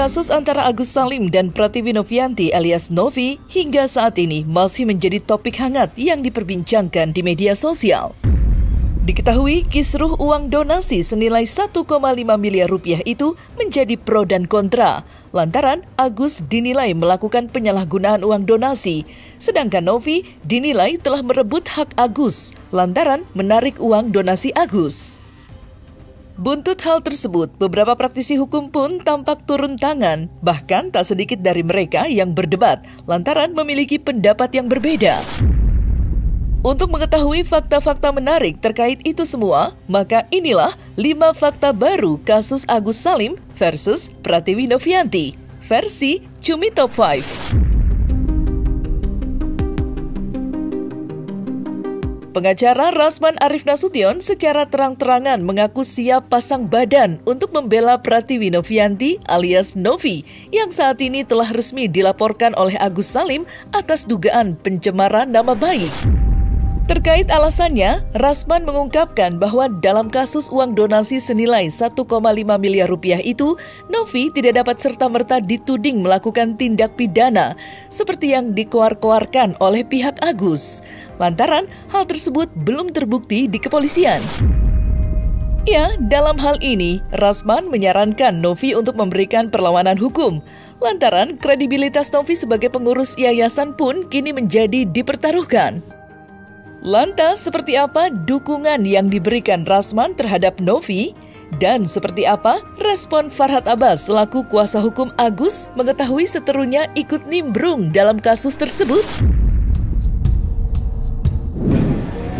Kasus antara Agus Salim dan Pratiwi Novianti alias Novi hingga saat ini masih menjadi topik hangat yang diperbincangkan di media sosial. Diketahui kisruh uang donasi senilai 1,5 miliar rupiah itu menjadi pro dan kontra, lantaran Agus dinilai melakukan penyalahgunaan uang donasi, sedangkan Novi dinilai telah merebut hak Agus lantaran menarik uang donasi Agus. Buntut hal tersebut, beberapa praktisi hukum pun tampak turun tangan, bahkan tak sedikit dari mereka yang berdebat lantaran memiliki pendapat yang berbeda. Untuk mengetahui fakta-fakta menarik terkait itu semua, maka inilah 5 fakta baru kasus Agus Salim versus Pratiwi Novianti, versi Cumi Top 5. Pengacara Rasman Arif Nasution secara terang-terangan mengaku siap pasang badan untuk membela Pratiwi Novianti alias Novi yang saat ini telah resmi dilaporkan oleh Agus Salim atas dugaan pencemaran nama baik. Terkait alasannya, Rasman mengungkapkan bahwa dalam kasus uang donasi senilai 1,5 miliar rupiah itu, Novi tidak dapat serta-merta dituding melakukan tindak pidana seperti yang dikoar-koarkan oleh pihak Agus. Lantaran hal tersebut belum terbukti di kepolisian. Ya, dalam hal ini, Rasman menyarankan Novi untuk memberikan perlawanan hukum. Lantaran kredibilitas Novi sebagai pengurus yayasan pun kini menjadi dipertaruhkan. Lantas, seperti apa dukungan yang diberikan Rasman terhadap Novi? Dan seperti apa respon Farhad Abbas selaku kuasa hukum Agus mengetahui seterunya ikut nimbrung dalam kasus tersebut?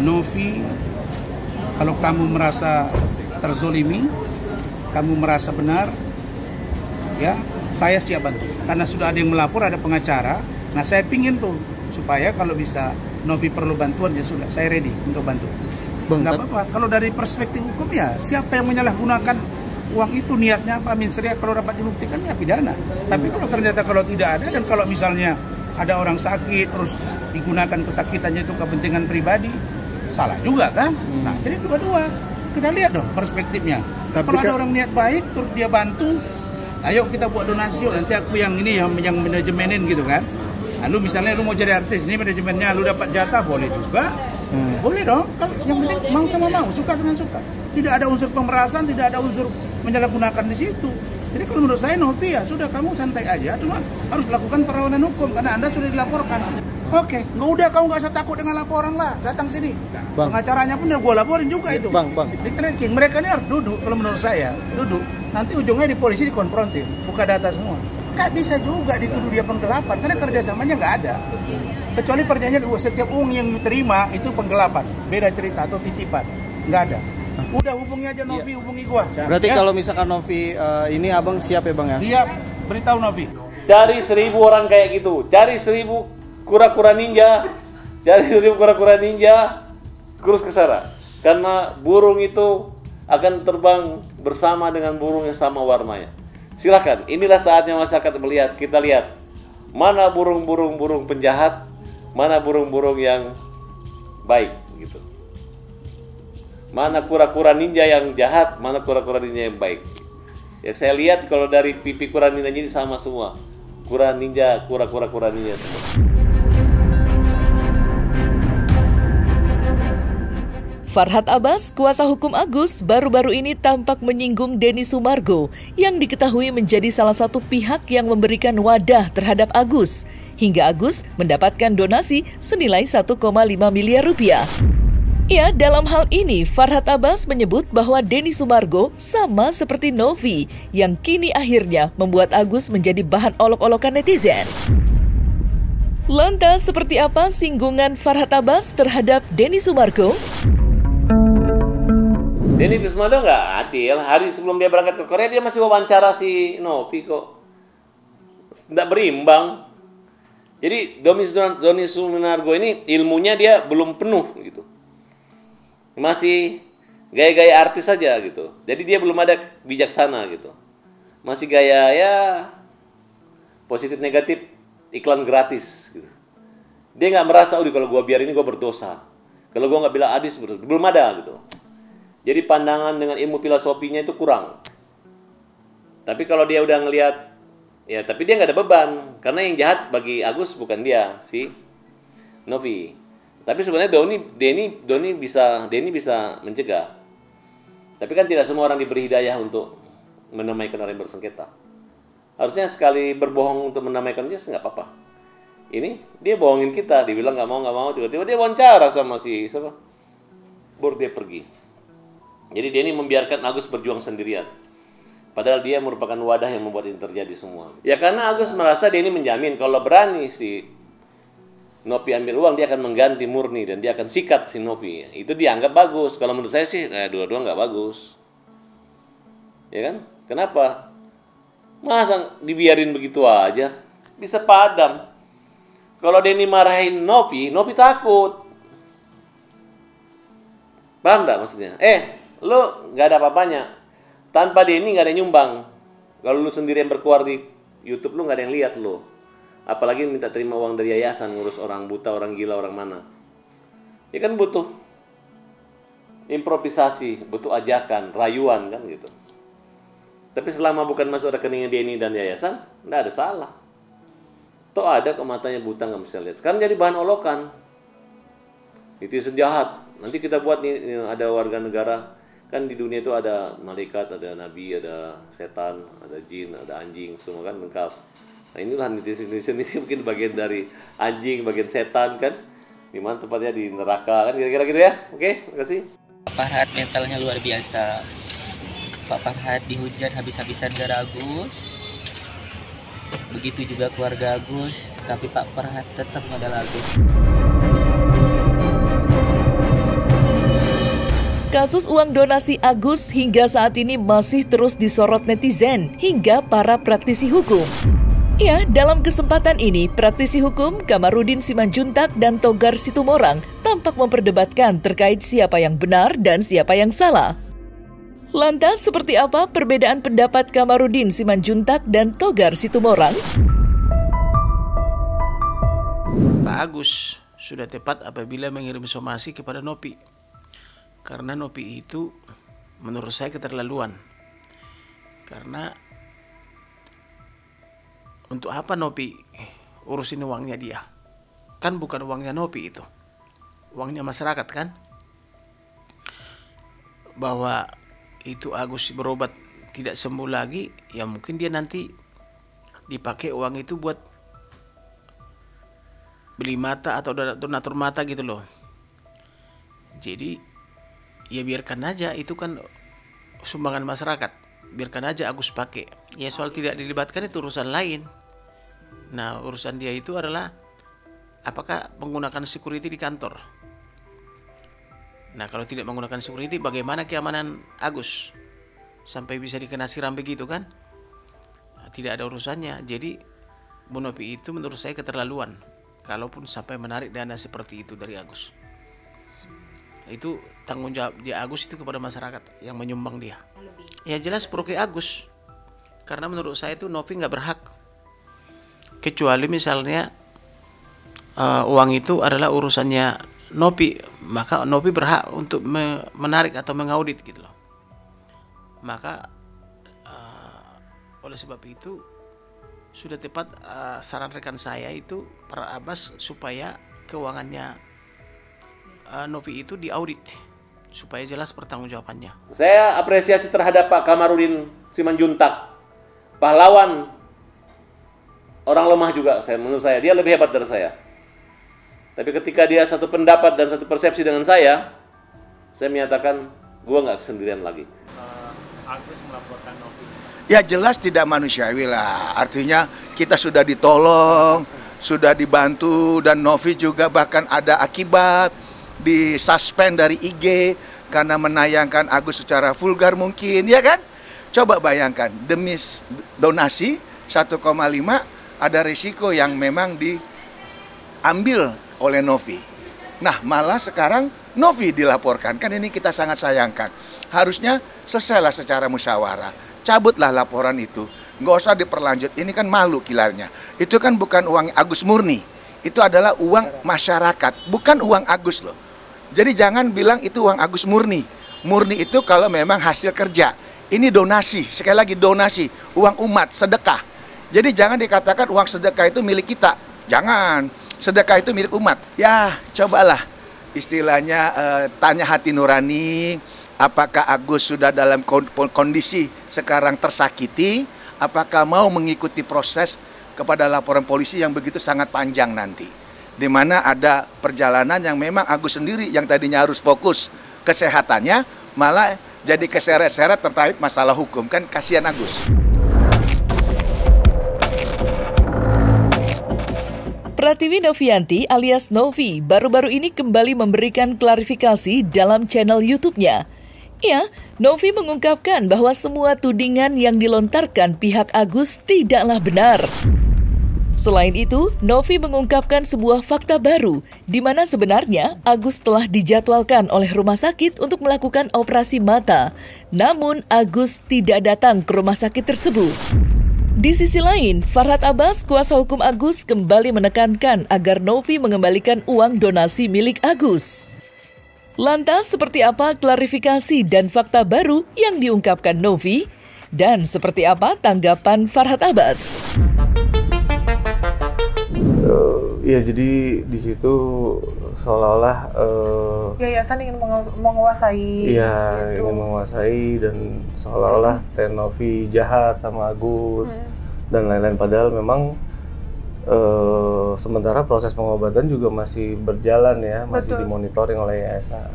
Novi, kalau kamu merasa terzolimi, kamu merasa benar, ya saya siap bantu. Karena sudah ada yang melapor, ada pengacara. Nah, saya pingin tuh supaya kalau bisa Novi perlu bantuan, ya sudah, saya ready untuk bantu. Nggak apa-apa, kalau dari perspektif hukum ya, siapa yang menyalahgunakan uang itu, niatnya apa, misalnya kalau dapat dibuktikan ya pidana. Tapi kalau ternyata kalau tidak ada, dan kalau misalnya ada orang sakit, terus digunakan kesakitannya itu kepentingan pribadi, salah juga kan? Nah, jadi dua-dua, kita lihat dong perspektifnya. Kalau ada orang niat baik, terus dia bantu, ayo kita buat donasi, nanti aku yang ini, yang manajemenin gitu kan. Lalu misalnya lu mau jadi artis, ini manajemennya, lu dapat jatah, boleh juga. Boleh dong, yang penting mau sama mau, suka dengan suka. Tidak ada unsur pemerasan, tidak ada unsur menyalahgunakan di situ. Jadi kalau menurut saya Novi ya sudah, kamu santai aja, cuma harus lakukan perlawanan hukum karena Anda sudah dilaporkan. Oke, nggak udah, kamu nggak usah takut dengan laporan lah, datang sini. Bang. Pengacaranya pun udah gue laporin juga itu. Bang. Di tracking, mereka ini harus duduk, kalau menurut saya, duduk. Nanti ujungnya di polisi dikonfrontir, buka data semua. Nggak bisa juga dituduh dia penggelapan, karena kerjasamanya nggak ada. Kecuali perjanjian setiap uang yang diterima itu penggelapan, beda cerita atau titipan, nggak ada. Udah hubungi aja Novi, hubungi gua. Berarti ya? Kalau misalkan Novi ini abang siap ya bang ya? Siap, beritahu Novi. Cari 1000 orang kayak gitu, cari 1000 kura-kura ninja, kurus ke sana. Karena burung itu akan terbang bersama dengan burung yang sama warnanya. Silakan, inilah saatnya masyarakat melihat, kita lihat mana burung-burung penjahat, mana burung-burung yang baik gitu. Mana kura-kura ninja yang jahat, mana kura-kura ninja yang baik. Ya saya lihat kalau dari pipi kura ninja ini sama semua. Kura ninja, kura-kura ninja semua. Farhad Abbas, kuasa hukum Agus, baru-baru ini tampak menyinggung Denny Sumargo yang diketahui menjadi salah satu pihak yang memberikan wadah terhadap Agus, hingga Agus mendapatkan donasi senilai 1,5 miliar rupiah. Ya, dalam hal ini Farhad Abbas menyebut bahwa Denny Sumargo sama seperti Novi yang kini akhirnya membuat Agus menjadi bahan olok-olokan netizen. Lantas seperti apa singgungan Farhad Abbas terhadap Denny Sumargo? Denny Sumargo nggak adil. Hari sebelum dia berangkat ke Korea, dia masih wawancara si Novi kok. Nggak berimbang. Jadi Denny Sumargo ini ilmunya dia belum penuh gitu. Masih gaya-gaya artis saja gitu. Jadi dia belum ada bijaksana gitu. Masih gaya ya positif negatif iklan gratis gitu. Dia nggak merasa, kalau gue biar ini gue berdosa. Kalau gue nggak bilang adis, belum ada gitu. Jadi pandangan dengan ilmu filosofinya itu kurang. Tapi kalau dia udah ngelihat Ya, tapi dia nggak ada beban. Karena yang jahat bagi Agus bukan dia, si Novi. Tapi sebenarnya Denny bisa mencegah. Tapi kan tidak semua orang diberi hidayah untuk menamaikan orang yang bersengketa. Harusnya sekali berbohong untuk menamaikan dia, nggak apa-apa. Ini dia bohongin kita, dibilang nggak mau, tiba-tiba dia wawancara sama si siapa? Baru dia pergi. Jadi Denny membiarkan Agus berjuang sendirian. Padahal dia merupakan wadah yang membuat ini terjadi semua. Ya karena Agus merasa Denny menjamin kalau berani si Novi ambil uang, dia akan mengganti murni dan dia akan sikat si Novi. Itu dianggap bagus. Kalau menurut saya sih, dua-dua nggak bagus. Ya kan? Kenapa? Masa dibiarin begitu aja? Bisa padam. Kalau Denny marahin Novi takut. Paham nggak maksudnya? Lu nggak ada apa-apanya. Tanpa Denny nggak ada yang nyumbang. Kalau lu sendiri yang berkeluar di YouTube, lu nggak ada yang lihat lu. Apalagi minta terima uang dari yayasan, ngurus orang buta, orang gila, orang mana. Ya kan butuh improvisasi, butuh ajakan, rayuan kan gitu. Tapi selama bukan masuk rekeningnya Denny dan yayasan, nggak ada salah. Toh ada kok matanya buta nggak bisa lihat. Sekarang jadi bahan olokan. Netizen jahat. Nanti kita buat nih, ada warga negara. Kan di dunia itu ada malaikat, ada nabi, ada setan, ada jin, ada anjing, semua kan lengkap. Nah inilah netizen ini mungkin bagian dari anjing, bagian setan kan. Dimana tempatnya di neraka kan, kira-kira gitu ya. Oke, makasih. Pak Farhad mentalnya luar biasa. Pak Farhad dihujat habis-habisan gara Agus. Begitu juga keluarga Agus, tapi Pak Farhad tetap modal Agus. Kasus uang donasi Agus hingga saat ini masih terus disorot netizen hingga para praktisi hukum. Ya, dalam kesempatan ini, praktisi hukum Kamarudin Simanjuntak dan Togar Situmorang tampak memperdebatkan terkait siapa yang benar dan siapa yang salah. Lantas, seperti apa perbedaan pendapat Kamarudin Simanjuntak dan Togar Situmorang? Pak Agus sudah tepat apabila mengirim somasi kepada Novi. Karena Novi itu menurut saya keterlaluan. Karena untuk apa Novi urusin uangnya dia? Kan bukan uangnya Novi itu. Uangnya masyarakat kan? Bahwa itu Agus berobat tidak sembuh lagi, ya mungkin dia nanti dipakai uang itu buat beli mata atau donatur mata gitu loh. Jadi ya biarkan aja, itu kan sumbangan masyarakat, biarkan aja Agus pakai. Ya soal tidak dilibatkan itu urusan lain. Nah urusan dia itu adalah apakah menggunakan security di kantor. Nah kalau tidak menggunakan security, bagaimana keamanan Agus sampai bisa dikena siram begitu kan? Nah, tidak ada urusannya. Jadi Bu Novi itu menurut saya keterlaluan kalaupun sampai menarik dana seperti itu dari Agus. Itu tanggung jawab dia Agus itu kepada masyarakat yang menyumbang dia. Ya jelas pro ke Agus. Karena menurut saya itu Novi nggak berhak. Kecuali misalnya uang itu adalah urusannya Novi, maka Novi berhak untuk menarik atau mengaudit gitu loh. Maka oleh sebab itu sudah tepat saran rekan saya itu para Abbas supaya keuangannya Novi itu diaudit supaya jelas pertanggungjawabannya. Saya apresiasi terhadap Pak Kamarudin Simanjuntak, pahlawan, orang lemah juga. Menurut saya dia lebih hebat dari saya. Tapi ketika dia satu pendapat dan satu persepsi dengan saya menyatakan gue nggak sendirian lagi. Agus melaporkan Novi. Ya jelas tidak manusiawi lah. Artinya kita sudah ditolong, sudah dibantu, dan Novi juga bahkan ada akibat disuspend dari IG karena menayangkan Agus secara vulgar mungkin, ya kan? Coba bayangkan, demi donasi 1,5 ada risiko yang memang diambil oleh Novi. Nah malah sekarang Novi dilaporkan, kan ini kita sangat sayangkan. Harusnya selesailah secara musyawarah, cabutlah laporan itu, nggak usah diperlanjut. Ini kan malu kilarnya. Itu kan bukan uang Agus murni, itu adalah uang masyarakat, bukan uang Agus loh. Jadi jangan bilang itu uang Agus murni. Murni itu kalau memang hasil kerja. Ini donasi, sekali lagi donasi, uang umat, sedekah. Jadi jangan dikatakan uang sedekah itu milik kita. Jangan. Sedekah itu milik umat. Ya, cobalah istilahnya tanya hati nurani, apakah Agus sudah dalam kondisi sekarang tersakiti, apakah mau mengikuti proses kepada laporan polisi yang begitu sangat panjang nanti. Di mana ada perjalanan yang memang Agus sendiri yang tadinya harus fokus kesehatannya, malah jadi keseret-seret terkait masalah hukum. Kan kasihan Agus. Pratiwi Novianti alias Novi baru-baru ini kembali memberikan klarifikasi dalam channel YouTube-nya. Ya, Novi mengungkapkan bahwa semua tudingan yang dilontarkan pihak Agus tidaklah benar. Selain itu, Novi mengungkapkan sebuah fakta baru, di mana sebenarnya Agus telah dijadwalkan oleh rumah sakit untuk melakukan operasi mata. Namun, Agus tidak datang ke rumah sakit tersebut. Di sisi lain, Farhad Abbas, kuasa hukum Agus, kembali menekankan agar Novi mengembalikan uang donasi milik Agus. Lantas, seperti apa klarifikasi dan fakta baru yang diungkapkan Novi? Dan seperti apa tanggapan Farhad Abbas? Ya, jadi di situ seolah-olah yayasan ingin menguasai. Iya, gitu. ingin menguasai dan seolah-olah Novi jahat sama Agus dan lain-lain. Padahal memang sementara proses pengobatan juga masih berjalan ya, masih dimonitoring oleh yayasan.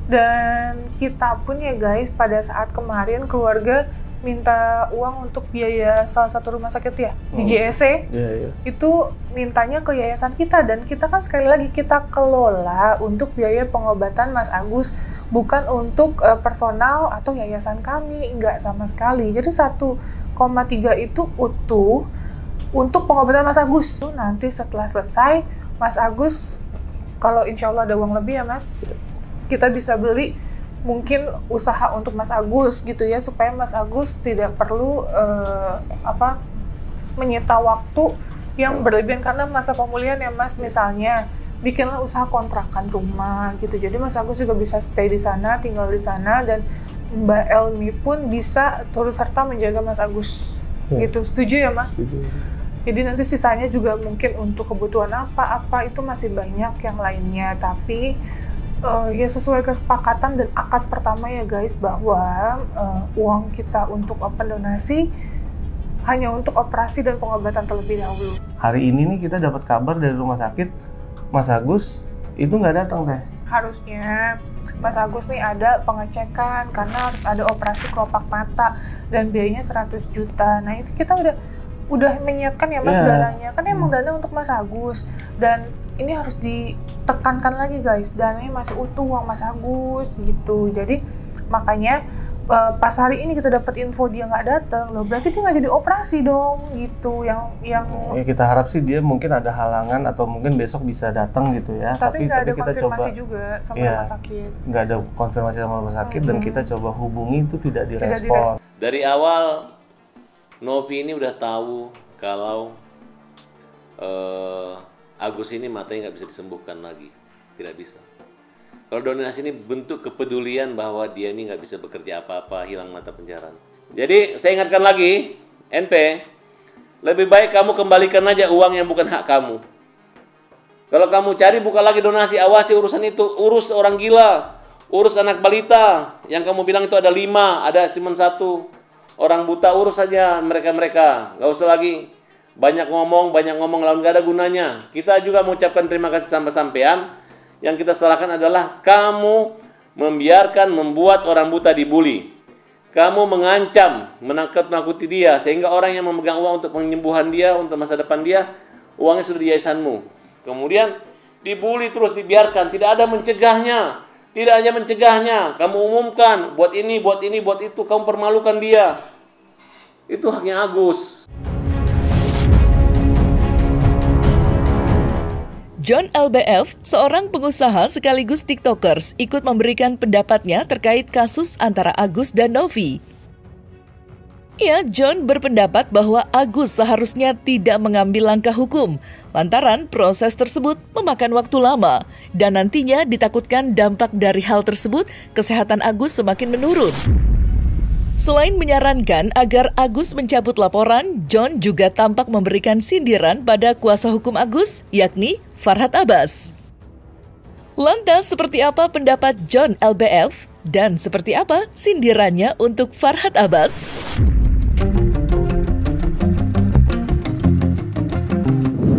Dan kita pun ya guys, pada saat kemarin keluarga minta uang untuk biaya salah satu rumah sakit ya, di JSC, itu mintanya ke yayasan kita, dan kita kan sekali lagi kita kelola untuk biaya pengobatan Mas Agus, bukan untuk personal atau yayasan kami, enggak sama sekali. Jadi 1,3 itu utuh untuk pengobatan Mas Agus. Nanti setelah selesai, Mas Agus, kalau insya Allah ada uang lebih ya Mas, kita bisa beli mungkin usaha untuk Mas Agus gitu ya, supaya Mas Agus tidak perlu menyita waktu yang berlebihan karena masa pemulihan ya Mas. Misalnya bikinlah usaha kontrakan rumah gitu, jadi Mas Agus juga bisa stay di sana, tinggal di sana, dan Mbak Elmi pun bisa turut serta menjaga Mas Agus gitu. Setuju ya Mas? Setuju. Jadi nanti sisanya juga mungkin untuk kebutuhan apa itu masih banyak yang lainnya, tapi ya sesuai kesepakatan dan akad pertama ya guys, bahwa uang kita untuk donasi hanya untuk operasi dan pengobatan terlebih dahulu. Hari ini nih kita dapat kabar dari rumah sakit, Mas Agus itu nggak datang teh. Harusnya Mas Agus nih ada pengecekan karena harus ada operasi kelopak mata dan biayanya 100 juta. Nah itu kita udah menyiapkan ya Mas dananya, kan emang dana untuk Mas Agus, dan ini harus ditekankan lagi guys, dananya masih utuh uang Mas Agus gitu. Jadi makanya pas hari ini kita dapat info dia nggak datang, loh berarti dia nggak jadi operasi dong gitu. Yang ya, kita harap sih dia mungkin ada halangan atau mungkin besok bisa datang gitu ya. Tapi nggak ada kita konfirmasi coba juga sama rumah sakit. Nggak ada konfirmasi sama rumah sakit dan kita coba hubungi itu tidak direspon. Dari awal Novi ini udah tahu kalau Agus ini matanya nggak bisa disembuhkan lagi, tidak bisa. Kalau donasi ini bentuk kepedulian bahwa dia ini nggak bisa bekerja apa-apa, hilang mata pencaharian. Jadi saya ingatkan lagi, NP, lebih baik kamu kembalikan aja uang yang bukan hak kamu. Kalau kamu cari buka lagi donasi, awasi urusan itu, urus orang gila, urus anak balita, yang kamu bilang itu ada 5, ada cuma 1. Orang buta urus saja mereka-mereka, nggak usah lagi banyak ngomong lalu nggak ada gunanya. Kita juga mengucapkan terima kasih sama sampean. Yang kita salahkan adalah kamu membuat orang buta dibully. Kamu mengancam, menakut-nakuti dia sehingga orang yang memegang uang untuk penyembuhan dia, untuk masa depan dia, uangnya sudah di yayasanmu. Kemudian dibully terus, dibiarkan, tidak ada mencegahnya. Tidak hanya mencegahnya, kamu umumkan, buat ini, buat itu, kamu permalukan dia. Itu haknya Agus. John LBF, seorang pengusaha sekaligus TikTokers, ikut memberikan pendapatnya terkait kasus antara Agus dan Novi. Ya, John berpendapat bahwa Agus seharusnya tidak mengambil langkah hukum, lantaran proses tersebut memakan waktu lama, dan nantinya ditakutkan dampak dari hal tersebut, kesehatan Agus semakin menurun. Selain menyarankan agar Agus mencabut laporan, John juga tampak memberikan sindiran pada kuasa hukum Agus, yakni Farhad Abbas. Lantas, seperti apa pendapat John LBF dan seperti apa sindirannya untuk Farhad Abbas?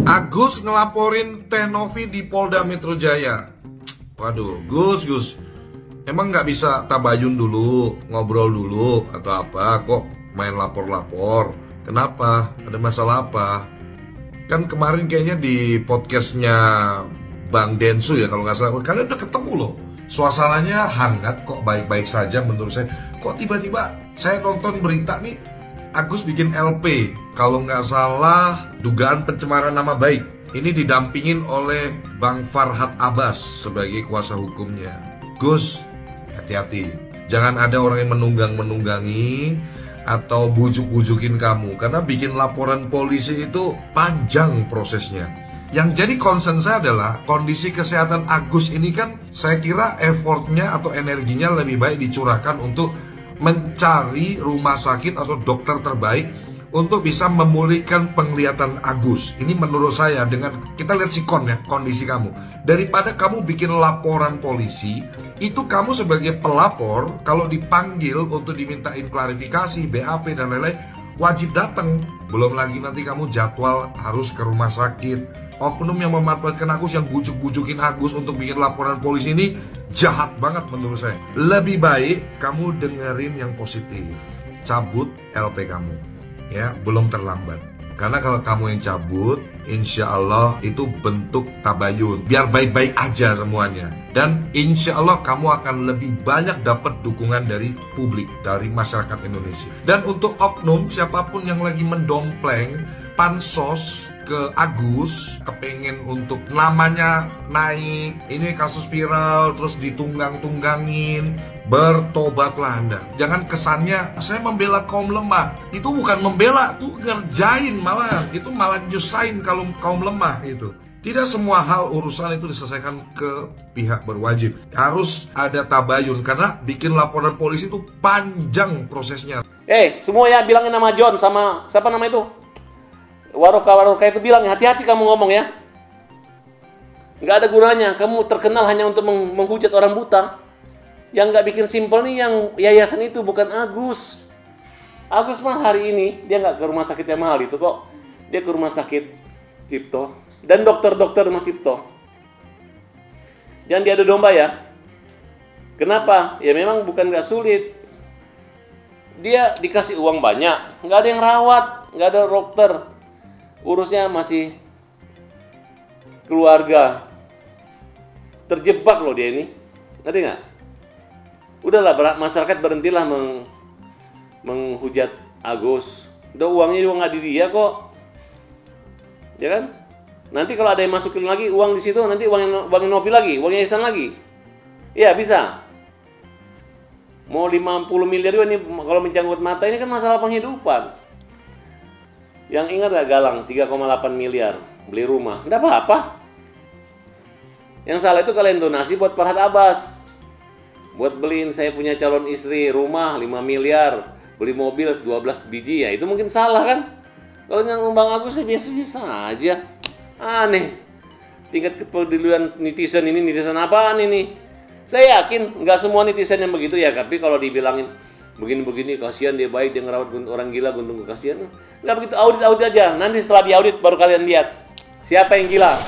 Agus ngelaporin Teh Novi di Polda Metro Jaya. Waduh, Gus. Emang nggak bisa tabayun dulu, ngobrol dulu, atau apa? Kok main lapor-lapor? Kenapa? Ada masalah apa? Kan kemarin kayaknya di podcastnya Bang Densu ya kalau nggak salah, kalian udah ketemu loh. Suasananya hangat kok, baik-baik saja menurut saya. Kok tiba-tiba saya nonton berita nih, Agus bikin LP. Kalau nggak salah, dugaan pencemaran nama baik. Ini didampingin oleh Bang Farhad Abbas sebagai kuasa hukumnya. Gus, hati-hati. Jangan ada orang yang menunggangi atau bujuk-bujukin kamu. Karena bikin laporan polisi itu panjang prosesnya. Yang jadi concern saya adalah kondisi kesehatan Agus ini kan saya kira effortnya atau energinya lebih baik dicurahkan untuk mencari rumah sakit atau dokter terbaik untuk bisa memulihkan penglihatan Agus. Ini menurut saya, dengan kita lihat sikon ya, kondisi kamu. Daripada kamu bikin laporan polisi, itu kamu sebagai pelapor, kalau dipanggil untuk dimintain klarifikasi, BAP dan lain-lain, wajib datang. Belum lagi nanti kamu jadwal harus ke rumah sakit. Oknum yang memanfaatkan Agus, yang bujuk-bujukin Agus untuk bikin laporan polisi ini jahat banget menurut saya. Lebih baik kamu dengerin yang positif. Cabut LP kamu. Ya, belum terlambat. Karena kalau kamu yang cabut, insya Allah itu bentuk tabayun. Biar baik-baik aja semuanya. Dan insya Allah kamu akan lebih banyak dapat dukungan dari publik, dari masyarakat Indonesia. Dan untuk oknum, siapapun yang lagi mendompleng pansos ke Agus, kepengen untuk namanya naik, ini kasus viral, terus ditunggang-tunggangin, bertobatlah Anda. Jangan kesannya saya membela kaum lemah. Itu bukan membela, itu ngerjain malah. Itu malah nyusahin kalau kaum lemah itu. Tidak semua hal urusan itu diselesaikan ke pihak berwajib. Harus ada tabayun, karena bikin laporan polisi itu panjang prosesnya. Semua ya bilangin nama John sama siapa nama itu? Waroka itu bilang, hati-hati kamu ngomong ya. Nggak ada gunanya, kamu terkenal hanya untuk menghujat orang buta. Yang nggak bikin simpel nih yang yayasan itu, bukan Agus. Agus mah hari ini, dia nggak ke rumah sakit yang mahal itu kok. Dia ke rumah sakit Cipto. Dan dokter-dokter Mas Cipto. Jangan diadu domba ya. Kenapa? Ya memang bukan nggak sulit. Dia dikasih uang banyak, nggak ada yang rawat, nggak ada dokter. Urusnya masih keluarga. Terjebak loh dia ini. Ngerti nggak? Udahlah, masyarakat berhentilah menghujat Agus. Udah, uangnya juga nggak di dia kok. Ya kan? Nanti kalau ada yang masukin lagi uang di situ, nanti uangnya Novi lagi, uangnya Ihsan lagi. Iya, bisa. Mau 50 miliar juga nih kalau mencangkut mata, ini kan masalah penghidupan. Yang ingat gak Galang 3,8 miliar beli rumah, enggak apa-apa. Yang salah itu kalian donasi buat Farhad Abbas. Buat beliin saya punya calon istri rumah 5 miliar, beli mobil 12 biji, ya itu mungkin salah kan? Kalau yang Bang Agus saya biasa-biasa aja. Aneh. Tingkat kepedulian netizen ini, netizen apaan ini? Saya yakin nggak semua netizen yang begitu ya, tapi kalau dibilangin begini-begini, kasihan dia baik, dia ngerawat orang gila, guntung kasihan. Nggak begitu, audit aja. Nanti setelah diaudit baru kalian lihat siapa yang gila.